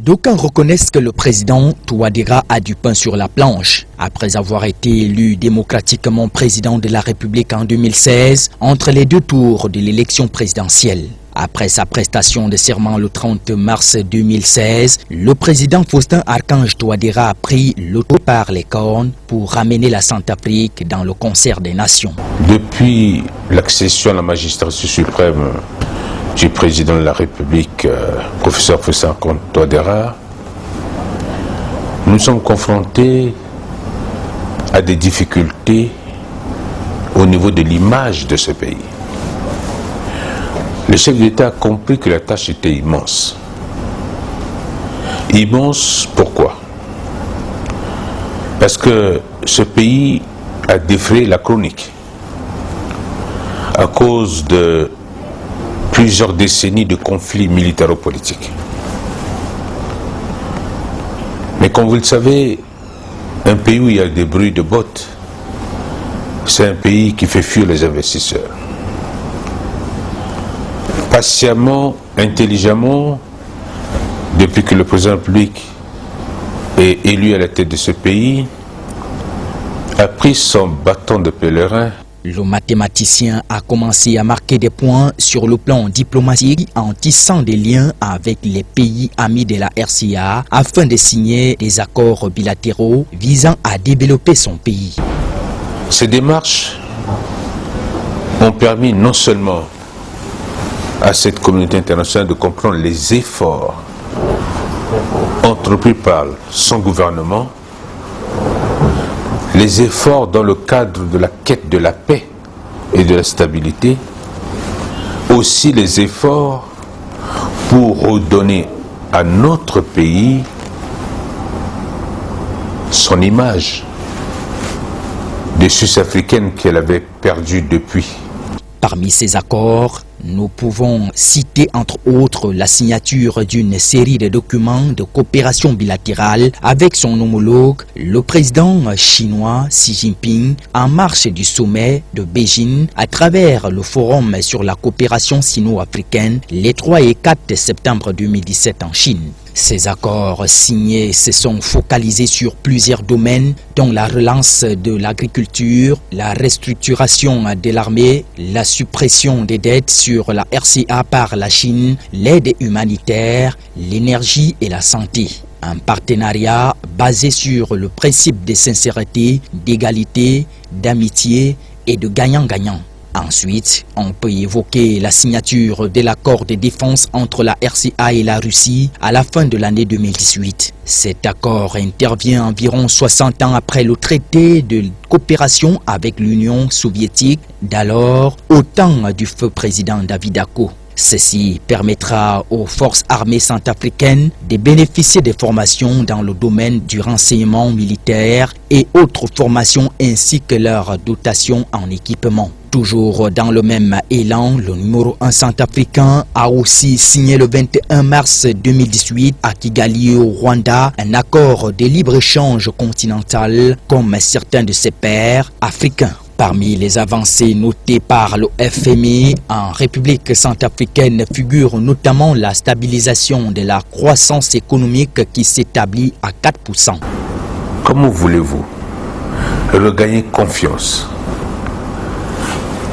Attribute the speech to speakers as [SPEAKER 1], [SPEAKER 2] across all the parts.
[SPEAKER 1] D'aucuns reconnaissent que le président Touadéra a du pain sur la planche. Après avoir été élu démocratiquement président de la République en 2016, entre les deux tours de l'élection présidentielle. Après sa prestation de serment le 30 mars 2016, le président Faustin Archange Touadéra a pris le taureau par les cornes pour ramener la Centrafrique dans le concert des nations.
[SPEAKER 2] Depuis l'accession à la magistrature suprême du président de la République, professeur Faustin Archange Touadéra, nous sommes confrontés à des difficultés au niveau de l'image de ce pays. Le chef d'État a compris que la tâche était immense. Immense, pourquoi? Parce que ce pays a défrayé la chronique à cause de plusieurs décennies de conflits militaro-politiques. Mais comme vous le savez, un pays où il y a des bruits de bottes, c'est un pays qui fait fuir les investisseurs. Patiemment, intelligemment, depuis que le président de la République est élu à la tête de ce pays, a pris son bâton de pèlerin.
[SPEAKER 1] Le mathématicien a commencé à marquer des points sur le plan diplomatique en tissant des liens avec les pays amis de la RCA afin de signer des accords bilatéraux visant à développer son pays.
[SPEAKER 2] Ces démarches ont permis non seulement à cette communauté internationale de comprendre les efforts entrepris par son gouvernement, les efforts dans le cadre de la quête de la paix et de la stabilité, aussi les efforts pour redonner à notre pays son image de Sud-Africaine qu'elle avait perdue depuis.
[SPEAKER 1] Parmi ces accords, nous pouvons citer entre autres la signature d'une série de documents de coopération bilatérale avec son homologue, le président chinois Xi Jinping, en marge du sommet de Beijing à travers le Forum sur la coopération sino-africaine les 3 et 4 septembre 2017 en Chine. Ces accords signés se sont focalisés sur plusieurs domaines dont la relance de l'agriculture, la restructuration de l'armée, la suppression des dettes sur la RCA par la Chine, l'aide humanitaire, l'énergie et la santé. Un partenariat basé sur le principe de sincérité, d'égalité, d'amitié et de gagnant-gagnant. Ensuite, on peut évoquer la signature de l'accord de défense entre la RCA et la Russie à la fin de l'année 2018. Cet accord intervient environ 60 ans après le traité de coopération avec l'Union soviétique d'alors au temps du feu président David Dacko. Ceci permettra aux forces armées centrafricaines de bénéficier des formations dans le domaine du renseignement militaire et autres formations ainsi que leur dotation en équipement. Toujours dans le même élan, le numéro 1 centrafricain a aussi signé le 21 mars 2018 à Kigali au Rwanda un accord de libre-échange continental comme certains de ses pairs africains. Parmi les avancées notées par le FMI en République centrafricaine figure notamment la stabilisation de la croissance économique qui s'établit à 4%.
[SPEAKER 2] Comment voulez-vous regagner confiance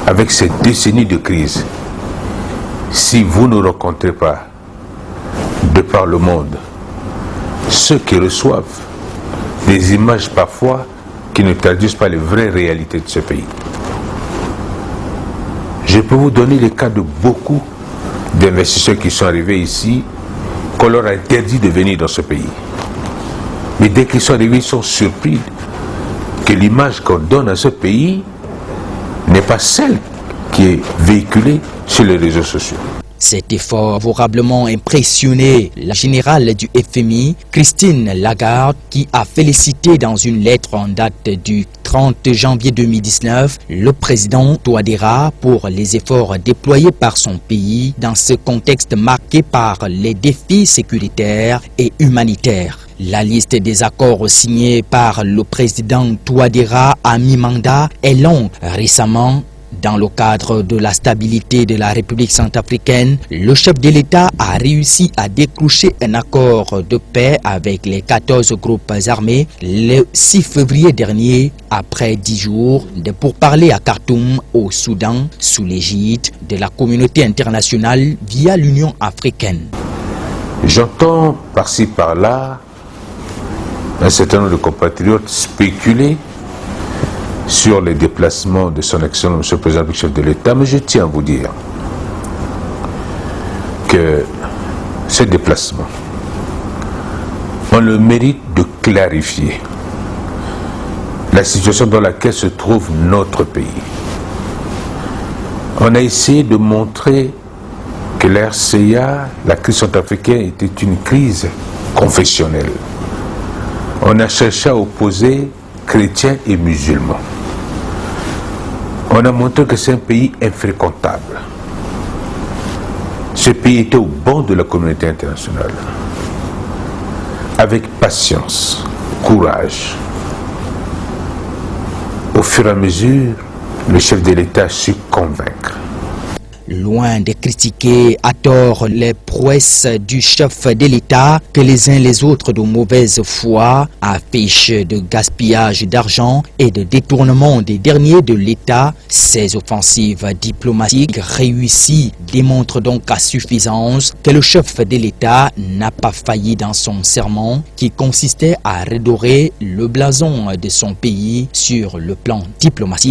[SPEAKER 2] avec ces décennies de crise si vous ne rencontrez pas de par le monde ceux qui reçoivent des images parfois qui ne traduisent pas les vraies réalités de ce pays? Je peux vous donner les cas de beaucoup d'investisseurs qui sont arrivés ici, qu'on leur a interdit de venir dans ce pays. Mais dès qu'ils sont arrivés, ils sont surpris que l'image qu'on donne à ce pays n'est pas celle qui est véhiculée sur les réseaux sociaux.
[SPEAKER 1] Cet effort a favorablement impressionné la générale du FMI, Christine Lagarde, qui a félicité dans une lettre en date du 30 janvier 2019 le président Touadéra pour les efforts déployés par son pays dans ce contexte marqué par les défis sécuritaires et humanitaires. La liste des accords signés par le président Touadéra à mi-mandat est longue. Récemment, Dans le cadre de la stabilité de la République centrafricaine, le chef de l'État a réussi à décrocher un accord de paix avec les 14 groupes armés le 6 février dernier, après 10 jours de pourparlers à Khartoum, au Soudan, sous l'égide de la communauté internationale via l'Union africaine.
[SPEAKER 2] J'entends par-ci par-là un certain nombre de compatriotes spéculer sur les déplacements de son Excellence, M. le Président du chef de l'État, mais je tiens à vous dire que ces déplacements ont le mérite de clarifier la situation dans laquelle se trouve notre pays. On a essayé de montrer que la RCA, la crise centrafricaine, était une crise confessionnelle. On a cherché à opposer chrétiens et musulmans. On a montré que c'est un pays infréquentable. Ce pays était au banc de la communauté internationale. Avec patience, courage. Au fur et à mesure, le chef de l'État a su convaincre.
[SPEAKER 1] Loin de critiquer à tort les prouesses du chef de l'État que les uns les autres de mauvaise foi affichent de gaspillage d'argent et de détournement des derniers de l'État, ces offensives diplomatiques réussies démontrent donc à suffisance que le chef de l'État n'a pas failli dans son serment qui consistait à redorer le blason de son pays sur le plan diplomatique.